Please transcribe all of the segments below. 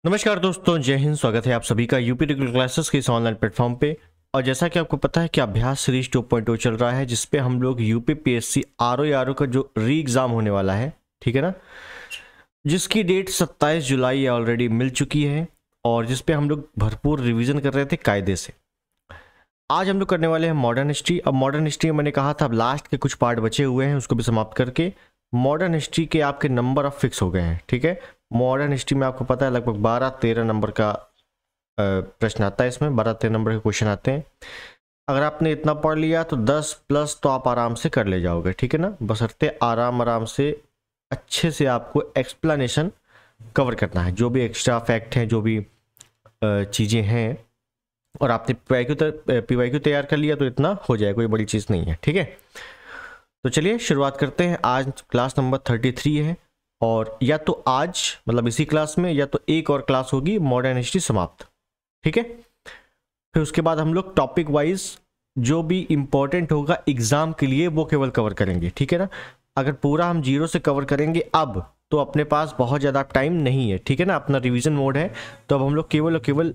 नमस्कार दोस्तों, जय हिंद। स्वागत है आप सभी का यूपी रेगुलर क्लासेस के इस ऑनलाइन प्लेटफॉर्म पे। और जैसा कि आपको पता है कि अभ्यास सीरीज 2.0 चल रहा है, जिसपे हम लोग यूपी पीएससी आरओ का जो री एग्जाम होने वाला है, ठीक है ना, जिसकी डेट 27 जुलाई ऑलरेडी मिल चुकी है और जिसपे हम लोग भरपूर रिवीजन कर रहे थे कायदे से। आज हम लोग करने वाले हैं मॉडर्न हिस्ट्री। अब मॉडर्न हिस्ट्री में मैंने कहा था अब लास्ट के कुछ पार्ट बचे हुए हैं, उसको भी समाप्त करके मॉडर्न हिस्ट्री के आपके नंबर अब फिक्स हो गए हैं। ठीक है, मॉडर्न हिस्ट्री में आपको पता है लगभग 12-13 नंबर का प्रश्न आता है। इसमें 12-13 नंबर के क्वेश्चन आते हैं। अगर आपने इतना पढ़ लिया तो 10 प्लस तो आप आराम से कर ले जाओगे, ठीक है ना। बशर्ते आराम से अच्छे से आपको एक्सप्लेनेशन कवर करना है, जो भी एक्स्ट्रा फैक्ट हैं, जो भी चीज़ें हैं, और आपने पीवाईक्यू तैयार कर लिया तो इतना हो जाए, कोई बड़ी चीज़ नहीं है। ठीक है, तो चलिए शुरुआत करते हैं। आज क्लास नंबर 33 है और या तो आज मतलब इसी क्लास में या तो एक और क्लास होगी मॉडर्न हिस्ट्री समाप्त। ठीक है, फिर उसके बाद हम लोग टॉपिक वाइज जो भी इंपॉर्टेंट होगा एग्जाम के लिए वो केवल कवर करेंगे। ठीक है ना, अगर पूरा हम जीरो से कवर करेंगे अब तो अपने पास बहुत ज़्यादा टाइम नहीं है। ठीक है ना, अपना रिवीजन मोड है, तो अब हम लोग केवल और केवल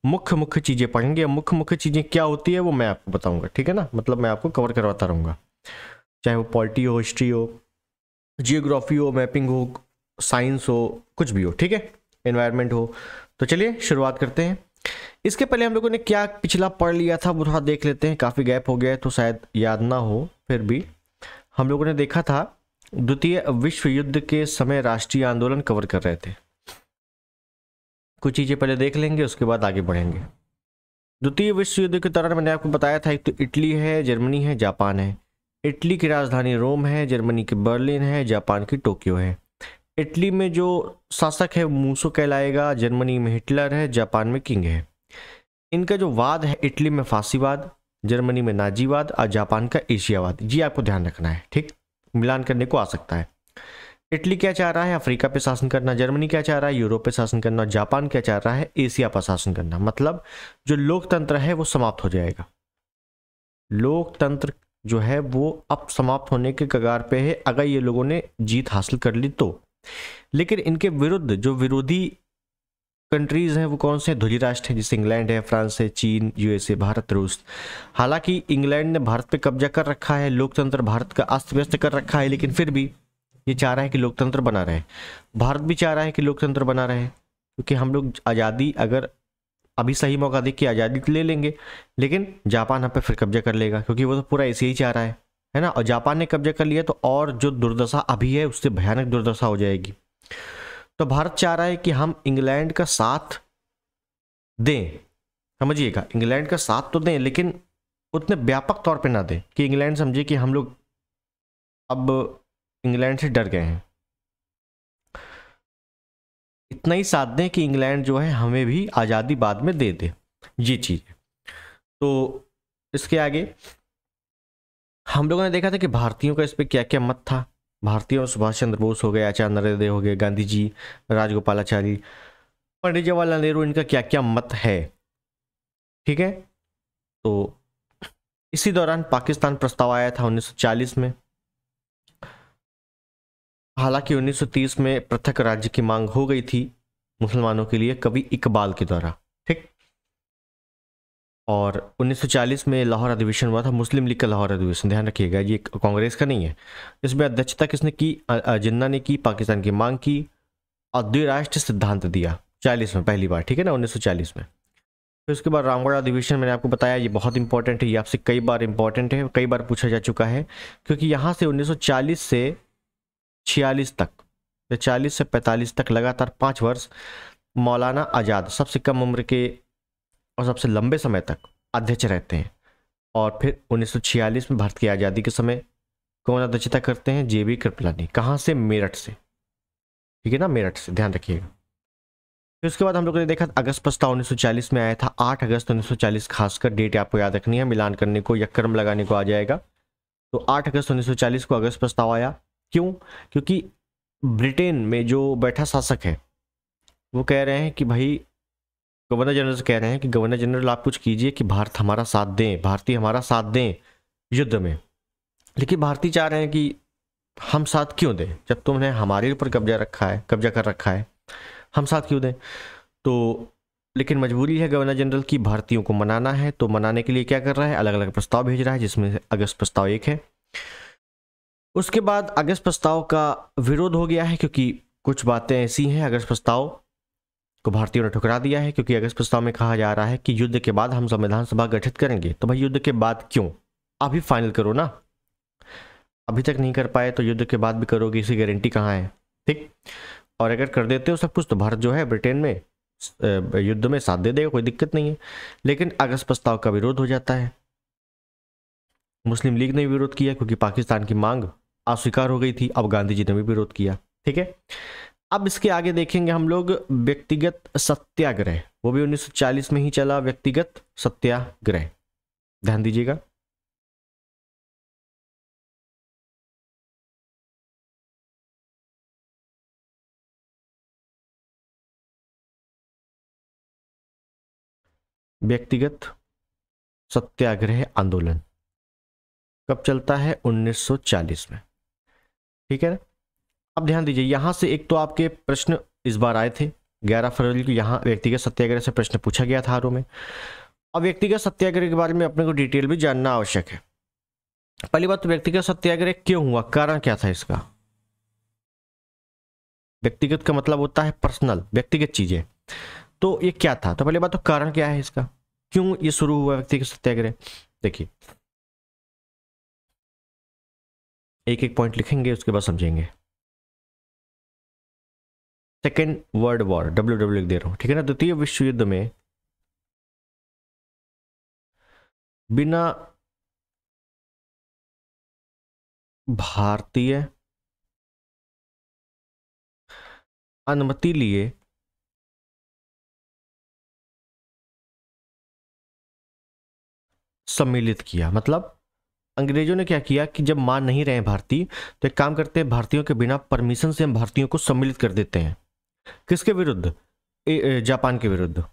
मुख्य चीज़ें पढ़ेंगे। मुख्य चीज़ें क्या होती है वो मैं आपको बताऊंगा। ठीक है ना, मतलब मैं आपको कवर करवाता रहूँगा, चाहे वो पॉलिटी हो, हिस्ट्री हो, जियोग्राफी हो, मैपिंग हो, साइंस हो, कुछ भी हो। ठीक है, एनवायरनमेंट हो। तो चलिए शुरुआत करते हैं। इसके पहले हम लोगों ने क्या पिछला पढ़ लिया था वो थोड़ा देख लेते हैं। काफ़ी गैप हो गया है तो शायद याद ना हो, फिर भी हम लोगों ने देखा था द्वितीय विश्व युद्ध के समय राष्ट्रीय आंदोलन कवर कर रहे थे। कुछ चीज़ें पहले देख लेंगे, उसके बाद आगे बढ़ेंगे। द्वितीय विश्व युद्ध के दौरान मैंने आपको बताया था एक तो इटली है, जर्मनी है, जापान है। इटली की राजधानी रोम है, जर्मनी की बर्लिन है, जापान की टोक्यो है। इटली में जो शासक है मूसो कहलाएगा, जर्मनी में हिटलर है, जापान में किंग है। इनका जो वाद है, इटली में फांसीवाद, जर्मनी में नाजीवाद और जापान का एशियावाद। जी आपको ध्यान रखना है, ठीक, मिलान करने को आ सकता है। इटली क्या चाह रहा है, अफ्रीका पे शासन करना। जर्मनी क्या चाह रहा है, यूरोप पे शासन करना। जापान क्या चाह रहा है, एशिया पर शासन करना। मतलब जो लोकतंत्र है वो समाप्त हो जाएगा। लोकतंत्र जो है वो अब समाप्त होने के कगार पे है अगर ये लोगों ने जीत हासिल कर ली तो। लेकिन इनके विरुद्ध जो विरोधी कंट्रीज हैं वो कौन से हैं, ध्रुवी राष्ट्र हैं, जैसे इंग्लैंड है, फ्रांस है, चीन, यूएसए, भारत, रूस। हालांकि इंग्लैंड ने भारत पे कब्जा कर रखा है, लोकतंत्र भारत का अस्त व्यस्त कर रखा है, लेकिन फिर भी ये चाह रहा है कि लोकतंत्र बना रहे। भारत भी चाह रहा है कि लोकतंत्र बना रहे, क्योंकि हम लोग आज़ादी अगर अभी सही मौका देख के आज़ादी तो ले लेंगे, लेकिन जापान हम पे फिर कब्जा कर लेगा, क्योंकि वो तो पूरा ऐसे ही चाह रहा है ना। और जापान ने कब्जा कर लिया तो और जो दुर्दशा अभी है उससे भयानक दुर्दशा हो जाएगी। तो भारत चाह रहा है कि हम इंग्लैंड का साथ दें, समझिएगा, इंग्लैंड का साथ तो दें लेकिन उतने व्यापक तौर पे ना दें कि इंग्लैंड समझे कि हम लोग अब इंग्लैंड से डर गए हैं। इतना ही साथ दें कि इंग्लैंड जो है हमें भी आज़ादी बाद में दे दे, ये चीज़। तो इसके आगे हम लोगों ने देखा था कि भारतीयों का इस पर क्या क्या मत था। भारतीयों में सुभाष चंद्र बोस हो गए, आचार्य नरेंद्र हो गए, गांधी जी, राजगोपालाचारी, पंडित जवाहरलाल नेहरू, इनका क्या क्या मत है। ठीक है, तो इसी दौरान पाकिस्तान प्रस्ताव आया था 1940 में। हालांकि 1930 में पृथक राज्य की मांग हो गई थी मुसलमानों के लिए कवि इकबाल के द्वारा, ठीक। और 1940 में लाहौर अधिवेशन हुआ था, मुस्लिम लीग का लाहौर अधिवेशन, ध्यान रखिएगा, ये कांग्रेस का नहीं है। इसमें अध्यक्षता किसने की, जिन्ना ने की, पाकिस्तान की मांग की और द्विराष्ट्र सिद्धांत दिया 40 में पहली बार, ठीक है ना, 1940 में। फिर उसके बाद रामगढ़ अधिवेशन, मैंने आपको बताया ये बहुत इंपॉर्टेंट है, ये आपसे कई बार इंपॉर्टेंट है, कई बार पूछा जा चुका है, क्योंकि यहाँ से 1940 से 46 तक या 40 से 45 तक लगातार 5 वर्ष मौलाना आज़ाद सबसे कम उम्र के और सबसे लंबे समय तक अध्यक्ष रहते हैं। और फिर 1946 में भारत की आज़ादी के समय कौन अध्यक्षता करते हैं, जेबी कृपलानी। कहाँ से, मेरठ से, ठीक है ना, मेरठ से, ध्यान रखिएगा। फिर उसके बाद हम लोगों ने देखा अगस्त प्रस्ताव 1940 में आया था, 8 अगस्त 1940, खासकर डेट आपको याद रखनी है, मिलान करने को या क्रम लगाने को आ जाएगा। तो 8 अगस्त 1940 को अगस्त प्रस्ताव आया। क्यों, क्योंकि ब्रिटेन में जो बैठा शासक है वो कह रहे हैं कि भाई, गवर्नर जनरल से कह रहे हैं कि गवर्नर जनरल आप कुछ कीजिए कि भारत हमारा साथ दें, भारतीय हमारा साथ दें युद्ध में। लेकिन भारतीय चाह रहे हैं कि हम साथ क्यों दें जब तुमने हमारे ऊपर कब्जा कर रखा है, हम साथ क्यों दें। तो लेकिन मजबूरी है गवर्नर जनरल की, भारतीयों को मनाना है, तो मनाने के लिए क्या कर रहा है, अलग अलग प्रस्ताव भेज रहा है, जिसमें से अगस्त प्रस्ताव एक है। उसके बाद अगस्त प्रस्ताव का विरोध हो गया है, क्योंकि कुछ बातें ऐसी हैं, अगस्त प्रस्ताव को भारतीयों ने ठुकरा दिया है, क्योंकि अगस्त प्रस्ताव में कहा जा रहा है कि युद्ध के बाद हम संविधान सभा गठित करेंगे। तो भाई युद्ध के बाद क्यों, अभी फाइनल करो ना, अभी तक नहीं कर पाए तो युद्ध के बाद भी करोगे, इसकी गारंटी कहाँ है? ठीक। और अगर कर देते हो सब कुछ तो भारत जो है ब्रिटेन में युद्ध में साथ दे देगा, कोई दिक्कत नहीं है। लेकिन अगस्त प्रस्ताव का विरोध हो जाता है, मुस्लिम लीग ने विरोध किया, क्योंकि पाकिस्तान की मांग अस्वीकार हो गई थी। अब गांधी जी ने भी विरोध किया। ठीक है, अब इसके आगे देखेंगे हम लोग व्यक्तिगत सत्याग्रह, वो भी 1940 में ही चला, व्यक्तिगत सत्याग्रह, ध्यान दीजिएगा। व्यक्तिगत सत्याग्रह आंदोलन कब चलता है? 1940 में। ठीक है ना। अब ध्यान दीजिए, यहां से एक तो आपके प्रश्न इस बार आए थे 11 फरवरी को, यहां व्यक्तिगत सत्याग्रह से प्रश्न पूछा गया था आरओ में। अब व्यक्तिगत सत्याग्रह के बारे में अपने को डिटेल भी जानना आवश्यक है। पहली बात तो व्यक्तिगत सत्याग्रह क्यों हुआ, कारण क्या था इसका? व्यक्तिगत का मतलब होता है पर्सनल, व्यक्तिगत चीजें। तो ये क्या था? तो पहली बात तो कारण क्या है इसका, क्यों ये शुरू हुआ व्यक्तिगत सत्याग्रह? देखिए, एक एक पॉइंट लिखेंगे, उसके बाद समझेंगे। सेकेंड वर्ल्ड वॉर, डब्ल्यू लिख दे रहा हूं, ठीक है ना। द्वितीय विश्व युद्ध में बिना भारतीय अनुमति लिए सम्मिलित किया। मतलब अंग्रेजों ने क्या किया कि जब मान नहीं रहे भारतीय, तो एक काम करते हैं, भारतीयों के बिना परमिशन से हम भारतीयों को सम्मिलित कर देते हैं। किसके विरुद्ध? जापान के विरुद्ध,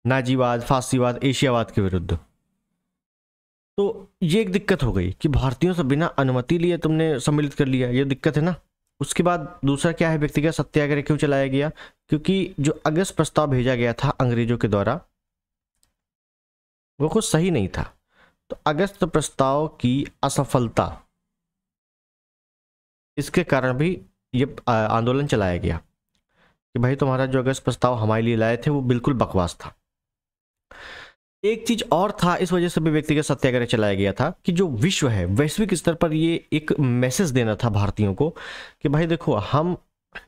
नाजीवाद, फासीवाद, एशियावाद के विरुद्ध। तो ये एक दिक्कत हो गई कि भारतीयों से बिना अनुमति लिए तुमने सम्मिलित कर लिया, ये दिक्कत है ना। उसके बाद दूसरा क्या है, व्यक्तिगत सत्याग्रह क्यों चलाया गया? क्योंकि जो अगस्त प्रस्ताव भेजा गया था अंग्रेजों के द्वारा, वो कुछ सही नहीं था। तो अगस्त प्रस्ताव की असफलता, इसके कारण भी ये आंदोलन चलाया गया कि भाई तुम्हारा जो अगस्त प्रस्ताव हमारे लिए लाए थे वो बिल्कुल बकवास था। एक चीज और था, इस वजह से भी व्यक्तिगत सत्याग्रह चलाया गया था कि जो विश्व है, वैश्विक स्तर पर ये एक मैसेज देना था भारतीयों को कि भाई देखो, हम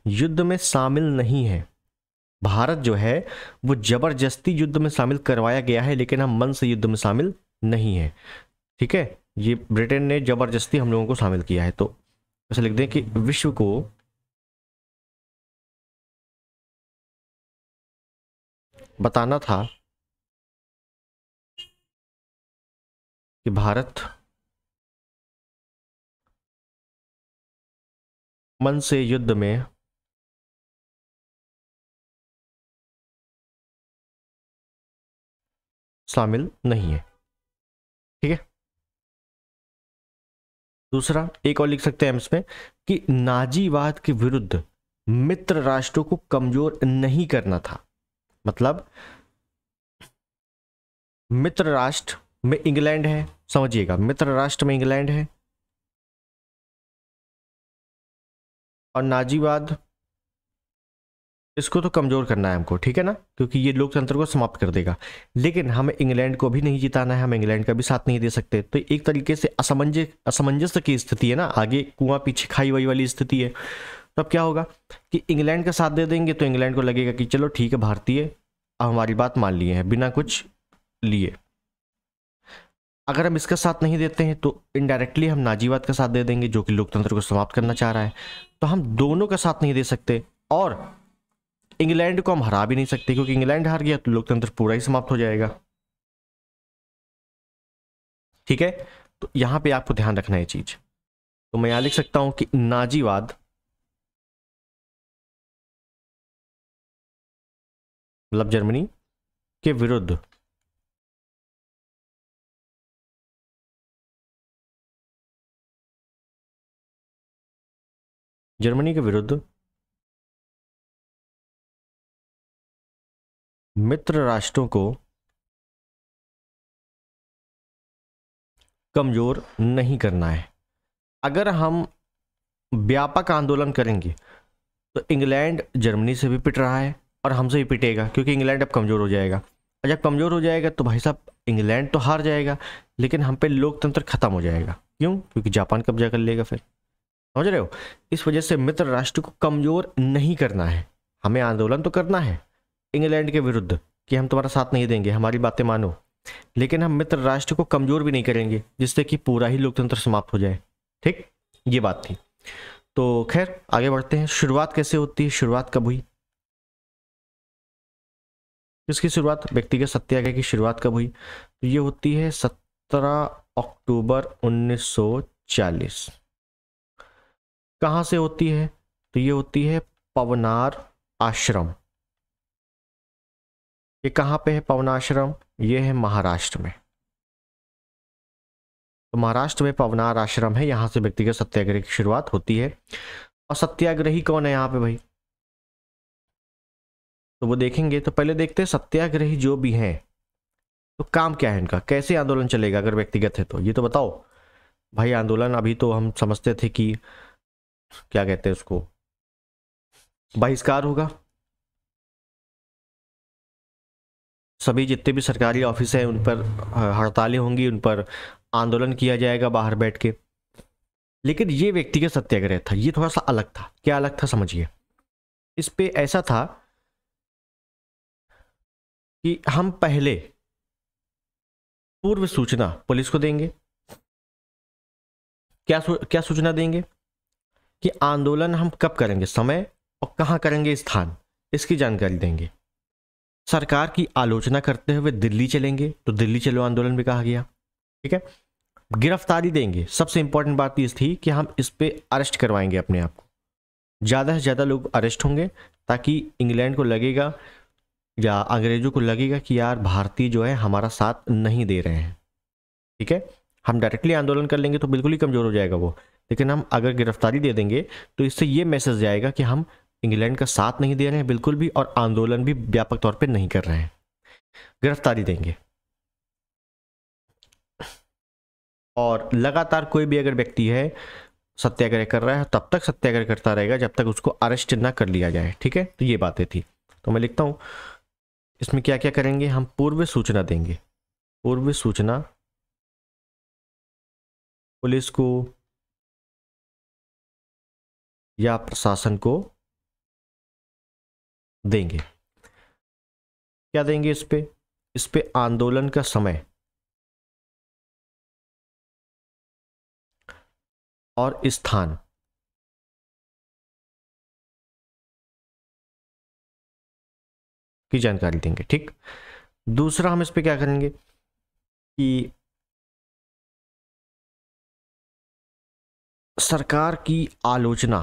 युद्ध में शामिल नहीं है। भारत जो है वो जबरदस्ती युद्ध में शामिल करवाया गया है, लेकिन हम मन से युद्ध में शामिल नहीं है। ठीक है, ये ब्रिटेन ने जबरदस्ती हम लोगों को शामिल किया है। तो ऐसे लिख दें कि विश्व को बताना था कि भारत मन से युद्ध में शामिल नहीं है। ठीक है, दूसरा एक और लिख सकते हैं हम इसमें कि नाजीवाद के विरुद्ध मित्र राष्ट्रों को कमजोर नहीं करना था। मतलब मित्र राष्ट्र में इंग्लैंड है, समझिएगा, मित्र राष्ट्र में इंग्लैंड है, और नाजीवाद, इसको तो कमजोर करना है हमको, ठीक है ना, क्योंकि ये लोकतंत्र को समाप्त कर देगा। लेकिन हमें इंग्लैंड को भी नहीं जिताना है, हम इंग्लैंड का भी साथ नहीं दे सकते। तो एक तरीके से असमंजस की स्थिति है ना, आगे कुआं पीछे खाई वही वाली स्थिति है। तो अब क्या होगा कि इंग्लैंड का साथ दे देंगे तो इंग्लैंड को लगेगा कि चलो ठीक है, भारतीय अब हमारी बात मान लिए हैं बिना कुछ लिए। अगर हम इसका साथ नहीं देते हैं तो इनडायरेक्टली हम नाजीवाद का साथ दे देंगे, जो कि लोकतंत्र को समाप्त करना चाह रहा है। तो हम दोनों का साथ नहीं दे सकते, और इंग्लैंड को हम हरा भी नहीं सकते, क्योंकि इंग्लैंड हार गया तो लोकतंत्र पूरा ही समाप्त हो जाएगा। ठीक है, तो यहां पे आपको ध्यान रखना है चीज। तो मैं यहां लिख सकता हूं कि नाजीवाद मतलब जर्मनी के विरुद्ध जर्मनी के विरुद्ध मित्र राष्ट्रों को कमजोर नहीं करना है। अगर हम व्यापक आंदोलन करेंगे तो इंग्लैंड जर्मनी से भी पिट रहा है और हमसे भी पिटेगा, क्योंकि इंग्लैंड अब कमजोर हो जाएगा, और जब कमजोर हो जाएगा तो भाई साहब इंग्लैंड तो हार जाएगा, लेकिन हम पे लोकतंत्र खत्म हो जाएगा। क्यों? क्योंकि जापान कब्जा कर लेगा फिर। समझ रहे हो? इस वजह से मित्र राष्ट्र को कमजोर नहीं करना है। हमें आंदोलन तो करना है इंग्लैंड के विरुद्ध कि हम तुम्हारा साथ नहीं देंगे, हमारी बातें मानो, लेकिन हम मित्र राष्ट्र को कमजोर भी नहीं करेंगे जिससे कि पूरा ही लोकतंत्र समाप्त हो जाए। ठीक, ये बात थी। तो खैर आगे बढ़ते हैं। शुरुआत कैसे होती है, शुरुआत कब हुई, किसकी शुरुआत? व्यक्तिगत सत्याग्रह की शुरुआत कब हुई? तो ये होती है 17 अक्टूबर 1940। कहाँ से होती है? तो ये होती है पवनार आश्रम। ये कहाँ पे है पवनार आश्रम? ये है महाराष्ट्र में। तो महाराष्ट्र में पवनार आश्रम है, यहाँ से व्यक्तिगत सत्याग्रह की शुरुआत होती है। और सत्याग्रही कौन है यहाँ पे भाई? तो वो देखेंगे। तो पहले देखते हैं सत्याग्रही जो भी हैं तो काम क्या है इनका, कैसे आंदोलन चलेगा अगर व्यक्तिगत है तो। ये तो बताओ भाई। आंदोलन अभी तो हम समझते थे कि क्या कहते हैं उसको, बहिष्कार होगा, सभी जितने भी सरकारी ऑफिस हैं उन पर हड़तालें होंगी, उन पर आंदोलन किया जाएगा बाहर बैठ के। लेकिन ये व्यक्तिगत सत्याग्रह था, ये थोड़ा सा अलग था। क्या अलग था समझिए। इस पे ऐसा था कि हम पहले पूर्व सूचना पुलिस को देंगे। क्या सूचना देंगे? कि आंदोलन हम कब करेंगे, समय, और कहां करेंगे, स्थान, इसकी जानकारी देंगे। सरकार की आलोचना करते हुए दिल्ली चलेंगे, तो दिल्ली चलो आंदोलन भी कहा गया। ठीक है। गिरफ्तारी देंगे। सबसे इंपॉर्टेंट बात ये थी कि हम इस पे अरेस्ट करवाएंगे अपने आप को। ज़्यादा से ज़्यादा लोग अरेस्ट होंगे ताकि इंग्लैंड को लगेगा या अंग्रेजों को लगेगा कि यार भारतीय जो है हमारा साथ नहीं दे रहे हैं। ठीक है। हम डायरेक्टली आंदोलन कर लेंगे तो बिल्कुल ही कमज़ोर हो जाएगा वो, लेकिन हम अगर गिरफ्तारी दे देंगे तो इससे ये मैसेज जाएगा कि हम इंग्लैंड का साथ नहीं दे रहे हैं बिल्कुल भी, और आंदोलन भी व्यापक तौर पे नहीं कर रहे हैं। गिरफ्तारी देंगे। और लगातार कोई भी अगर व्यक्ति है सत्याग्रह कर रहा है तब तक सत्याग्रह करता रहेगा जब तक उसको अरेस्ट ना कर लिया जाए। ठीक है। तो ये बातें थी। तो मैं लिखता हूं इसमें क्या क्या करेंगे। हम पूर्व सूचना देंगे। पूर्व सूचना पुलिस को या प्रशासन को देंगे। क्या देंगे इस पे? इस पे आंदोलन का समय और स्थान की जानकारी देंगे। ठीक। दूसरा हम इस पे क्या करेंगे कि सरकार की आलोचना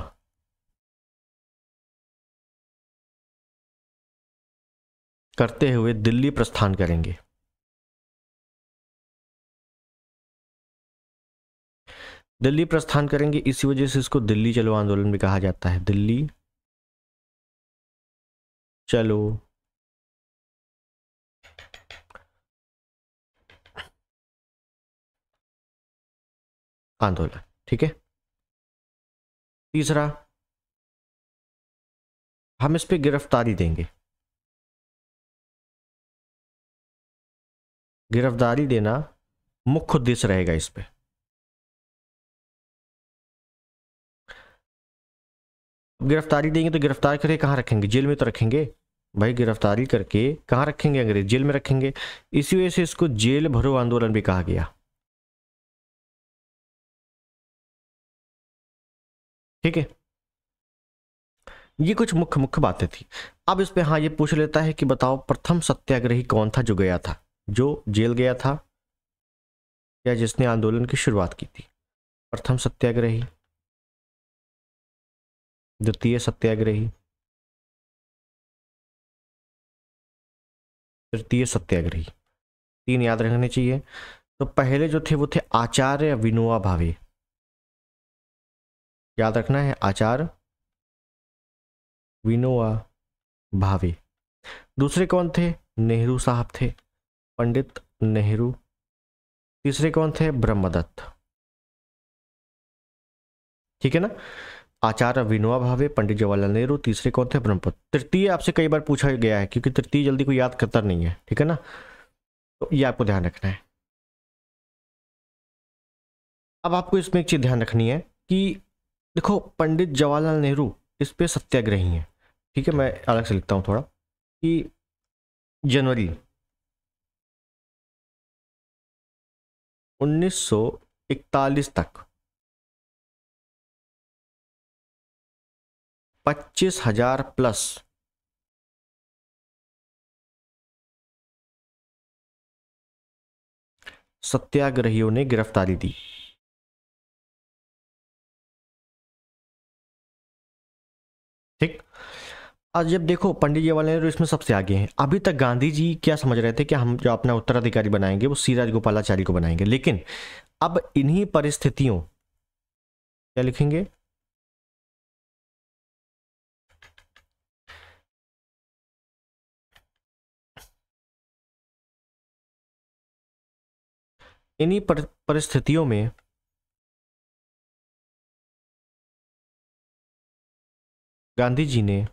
करते हुए दिल्ली प्रस्थान करेंगे। दिल्ली प्रस्थान करेंगे, इसी वजह से इसको दिल्ली चलो आंदोलन भी कहा जाता है। दिल्ली चलो आंदोलन। ठीक है। तीसरा हम इस पे गिरफ्तारी देंगे। गिरफ्तारी देना मुख्य उद्देश्य रहेगा इस पे। गिरफ्तारी देंगे तो गिरफ्तार करके कहाँ रखेंगे? जेल में तो रखेंगे भाई। गिरफ्तारी करके कहाँ रखेंगे? अंग्रेज जेल में रखेंगे। इसी वजह से इसको जेल भरो आंदोलन भी कहा गया। ठीक है। ये कुछ मुख्य मुख्य बातें थी। अब इस पे हाँ ये पूछ लेता है कि बताओ प्रथम सत्याग्रही कौन था जो गया था, जो जेल गया था या जिसने आंदोलन की शुरुआत की थी? प्रथम सत्याग्रही, द्वितीय सत्याग्रही, तृतीय सत्याग्रही। तीन याद रखने चाहिए। तो पहले जो थे वो थे आचार्य विनोबा भावे। याद रखना है, आचार्य विनोबा भावे। दूसरे कौन थे? नेहरू साहब थे, पंडित नेहरू। तीसरे कौन थे? ब्रह्मदत्त। ठीक है ना, आचार्य विनोबा भावे, पंडित जवाहरलाल नेहरू, तीसरे कौन थे? ब्रह्मदत्त। तृतीय आपसे कई बार पूछा गया है, क्योंकि तृतीय जल्दी कोई याद करता नहीं है, ठीक है ना, तो ये आपको ध्यान रखना है। अब आपको इसमें एक चीज ध्यान रखनी है कि देखो, पंडित जवाहरलाल नेहरू इस पे सत्याग्रही हैं, ठीक है, मैं अलग से लिखता हूं थोड़ा, कि जनवरी 1941 तक 25,000 प्लस सत्याग्रहियों ने गिरफ्तारी दी। ठीक, आज जब देखो पंडित जवाहरलाल नेहरू इसमें सबसे आगे हैं। अभी तक गांधी जी क्या समझ रहे थे कि हम जो अपना उत्तराधिकारी बनाएंगे वो सी राजगोपालाचारी को बनाएंगे, लेकिन अब इन्हीं परिस्थितियों, क्या लिखेंगे, इन्हीं परिस्थितियों में गांधी जी ने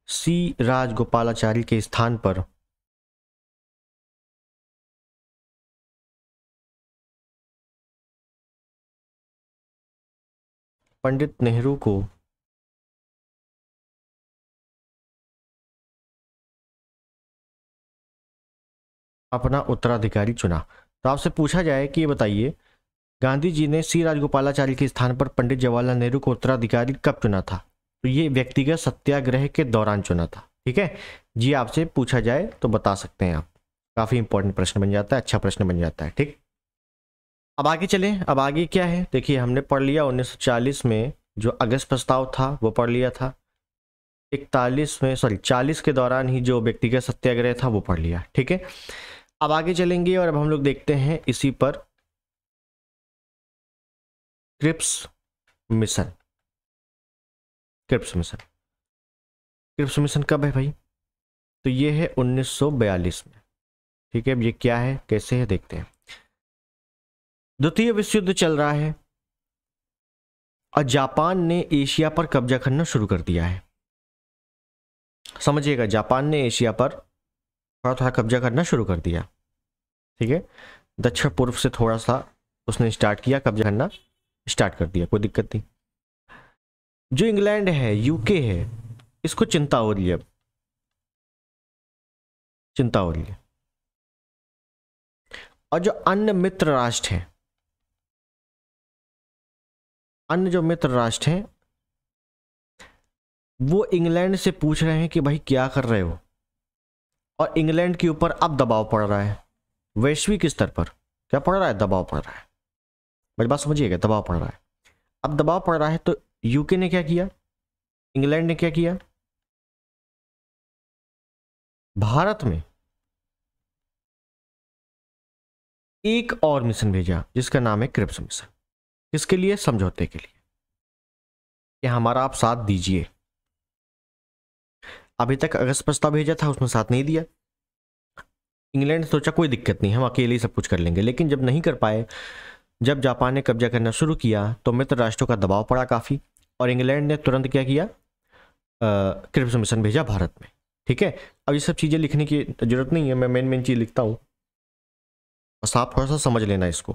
सी राजगोपालाचारी के स्थान पर पंडित नेहरू को अपना उत्तराधिकारी चुना। तो आपसे पूछा जाए कि ये बताइए, गांधी जी ने सी राजगोपालाचारी के स्थान पर पंडित जवाहरलाल नेहरू को उत्तराधिकारी कब चुना था? तो ये व्यक्तिगत सत्याग्रह के दौरान चुना था। ठीक है जी, आपसे पूछा जाए तो बता सकते हैं आप, काफी इंपॉर्टेंट प्रश्न बन जाता है, अच्छा प्रश्न बन जाता है। ठीक, अब आगे चलें। अब आगे क्या है, देखिए हमने पढ़ लिया 1940 में जो अगस्त प्रस्ताव था वो पढ़ लिया था, 41 में, सॉरी 40 के दौरान ही जो व्यक्तिगत सत्याग्रह था वो पढ़ लिया। ठीक है, अब आगे चलेंगे और अब हम लोग देखते हैं इसी पर Cripps mission. Cripps mission, Cripps mission कब है भाई? तो ये है 1942 में। ठीक है, अब ये क्या है, कैसे है, देखते हैं। द्वितीय विश्व युद्ध चल रहा है और जापान ने एशिया पर कब्जा करना शुरू कर दिया है। समझिएगा, जापान ने एशिया पर थोड़ा थोड़ा कब्जा करना शुरू कर दिया। ठीक है, दक्षिण पूर्व से थोड़ा सा उसने स्टार्ट किया, कब्जा करना स्टार्ट कर दिया, कोई दिक्कत नहीं। जो इंग्लैंड है, यूके है, इसको चिंता हो रही है, अब चिंता हो रही है। और जो अन्य मित्र राष्ट्र हैं, अन्य जो मित्र राष्ट्र हैं वो इंग्लैंड से पूछ रहे हैं कि भाई क्या कर रहे हो, और इंग्लैंड के ऊपर अब दबाव पड़ रहा है, वैश्विक स्तर पर क्या पड़ रहा है, दबाव पड़ रहा है। मेरी बात समझिएगा, दबाव पड़ रहा है। अब दबाव पड़ रहा है तो यूके ने क्या किया, इंग्लैंड ने क्या किया, भारत में एक और मिशन भेजा जिसका नाम है क्रिप्स मिशन। किसके लिए? समझौते के लिए, कि हमारा आप साथ दीजिए। अभी तक अगस्त प्रस्ताव भेजा था, उसमें साथ नहीं दिया। इंग्लैंड ने सोचा कोई दिक्कत नहीं, हम अकेले ही सब कुछ कर लेंगे, लेकिन जब नहीं कर पाए, जब जापान ने कब्जा करना शुरू किया तो मित्र राष्ट्रों का दबाव पड़ा काफी, और इंग्लैंड ने तुरंत क्या किया, क्रिप्स मिशन भेजा भारत में। ठीक है, अब ये सब चीजें लिखने की जरूरत नहीं है, मैं मेन मेन चीज लिखता हूं, बस आप थोड़ा सा समझ लेना इसको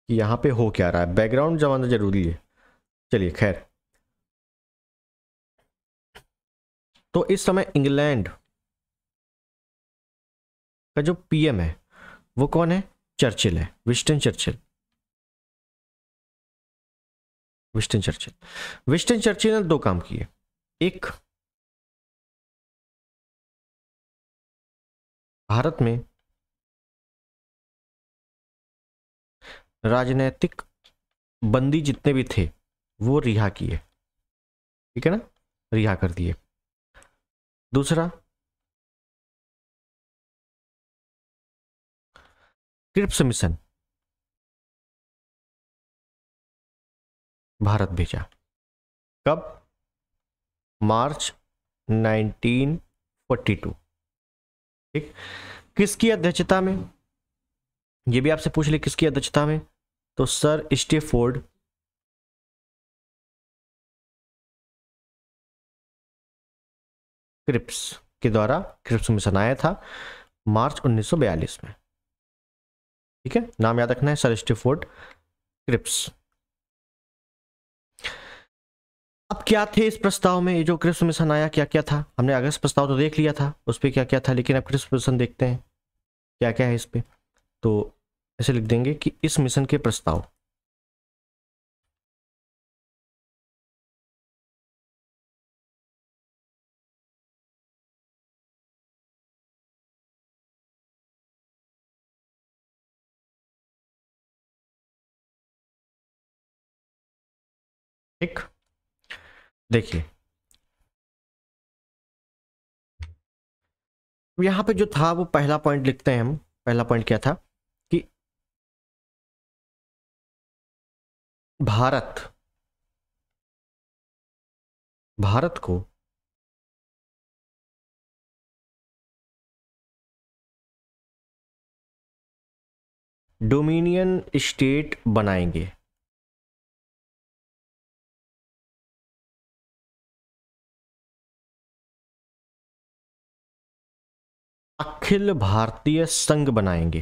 कि यहाँ पे हो क्या रहा है, बैकग्राउंड जमाना जरूरी है। चलिए खैर, तो इस समय इंग्लैंड का जो पीएम है वो कौन है? चर्चिल है, Winston Churchill. Winston Churchill, Winston Churchill ने दो काम किए। एक, भारत में राजनैतिक बंदी जितने भी थे वो रिहा किए, ठीक है ना, रिहा कर दिए। दूसरा, क्रिप्स मिशन भारत भेजा। कब? मार्च 1942। ठीक। किसकी अध्यक्षता में? ये भी आपसे पूछ ले किसकी अध्यक्षता में, तो सर स्टेफोर्ड क्रिप्स के द्वारा क्रिप्स मिशन आया था मार्च 1942 में। ठीक है, नाम याद रखना है, सर स्टेफोर्ड क्रिप्स। अब क्या थे इस प्रस्ताव में? ये जो क्रिप्स मिशन आया क्या क्या था? हमने अगस्त प्रस्ताव तो देख लिया था, उस पर क्या क्या था, लेकिन अब क्रिप्स मिशन देखते हैं क्या क्या है इस पे। तो ऐसे लिख देंगे कि इस मिशन के प्रस्ताव ठीक। देखिए यहां पे जो था वो पहला पॉइंट लिखते हैं हम। पहला पॉइंट क्या था कि भारत को डोमिनियन स्टेट बनाएंगे। अखिल भारतीय संघ बनाएंगे।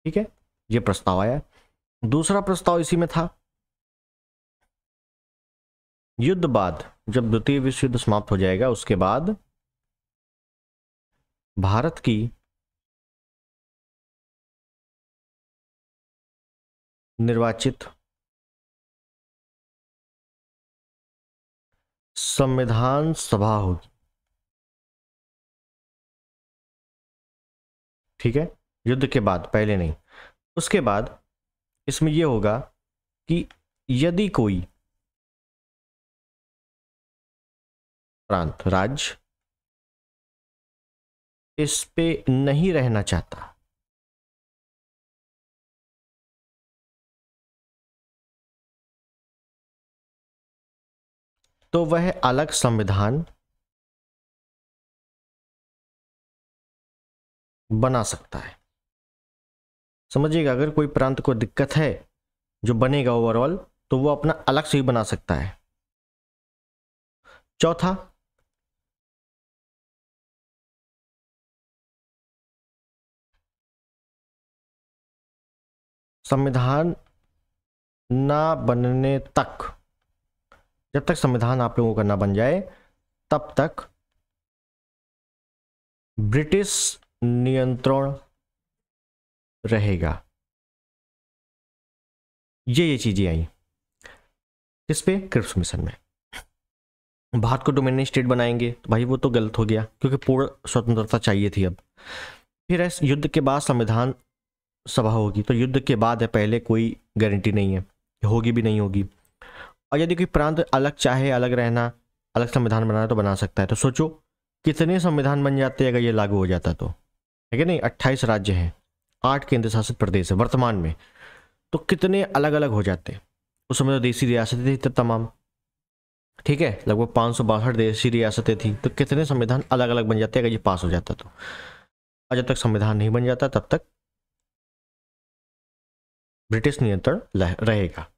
ठीक है, ये प्रस्ताव आया। दूसरा प्रस्ताव इसी में था, युद्ध बाद, जब द्वितीय विश्व युद्ध समाप्त हो जाएगा उसके बाद भारत की निर्वाचित संविधान सभा होगी। ठीक है, युद्ध के बाद, पहले नहीं। उसके बाद इसमें यह होगा कि यदि कोई प्रांत, राज्य इस पे नहीं रहना चाहता तो वह अलग संविधान बना सकता है। समझिएगा, अगर कोई प्रांत को दिक्कत है जो बनेगा ओवरऑल, तो वो अपना अलग से ही बना सकता है। चौथा, संविधान ना बनने तक, जब तक संविधान आप लोगों का ना बन जाए तब तक ब्रिटिश नियंत्रण रहेगा। ये चीजें आई किस पे? क्रिप्स मिशन में। भारत को डोमिनियन स्टेट बनाएंगे, तो भाई वो तो गलत हो गया क्योंकि पूर्ण स्वतंत्रता चाहिए थी अब। फिर इस युद्ध के बाद संविधान सभा होगी, तो युद्ध के बाद है, पहले कोई गारंटी नहीं है, होगी भी नहीं होगी। और यदि कोई प्रांत अलग चाहे, अलग रहना, अलग संविधान बनाना, तो बना सकता है। तो सोचो कितने संविधान बन जाते अगर ये लागू हो जाता तो, है कि नहीं? 28 राज्य हैं, 8 केंद्र शासित प्रदेश है वर्तमान में, तो कितने अलग अलग हो जाते। उस समय तो देसी रियासतें थी तमाम। ठीक है, लगभग 562 देशी रियासतें थी, तो कितने संविधान अलग अलग बन जाते अगर ये पास हो जाता तो। और जब तक संविधान नहीं बन जाता तब तक ब्रिटिश नियंत्रण रहेगा।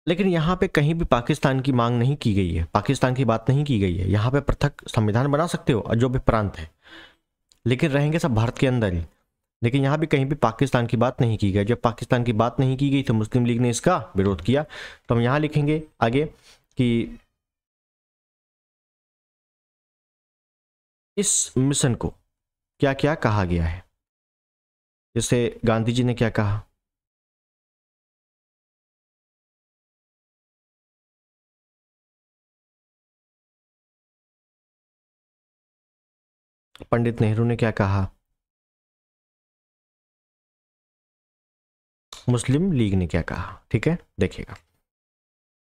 लेकिन यहां पे कहीं भी पाकिस्तान की मांग नहीं की गई है, पाकिस्तान की बात नहीं की गई है। यहां पे पृथक संविधान बना सकते हो जो भी प्रांत है, लेकिन रहेंगे सब भारत के अंदर ही। लेकिन यहां भी कहीं भी पाकिस्तान की बात नहीं की गई। जब पाकिस्तान की बात नहीं की गई तो मुस्लिम लीग ने इसका विरोध किया। तो हम यहां लिखेंगे आगे कि इस मिशन को क्या क्या कहा गया है। जैसे गांधी जी ने क्या कहा, पंडित नेहरू ने क्या कहा, मुस्लिम लीग ने क्या कहा। ठीक है, देखिएगा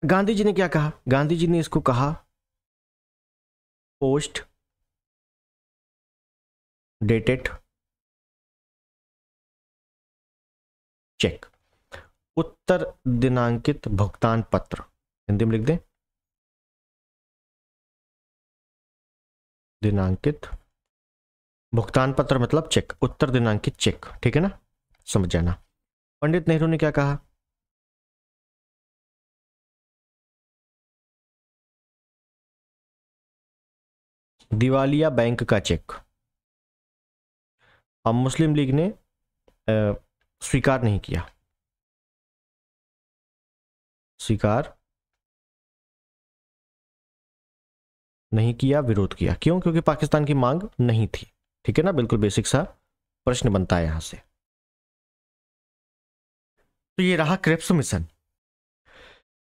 गांधी जी ने क्या कहा। गांधी जी ने इसको कहा पोस्ट डेटेड चेक, उत्तर दिनांकित भुगतान पत्र, हिंदी में लिख दें दिनांकित भुगतान पत्र मतलब चेक, उत्तर दिनांकित चेक, ठीक है ना, समझ जाना। पंडित नेहरू ने क्या कहा? दिवालिया बैंक का चेक। अब मुस्लिम लीग ने स्वीकार नहीं किया, स्वीकार नहीं किया, विरोध किया। क्यों? क्योंकि पाकिस्तान की मांग नहीं थी, ठीक है ना, बिल्कुल बेसिक सा प्रश्न बनता है यहां से। तो ये रहा क्रिप्स मिशन।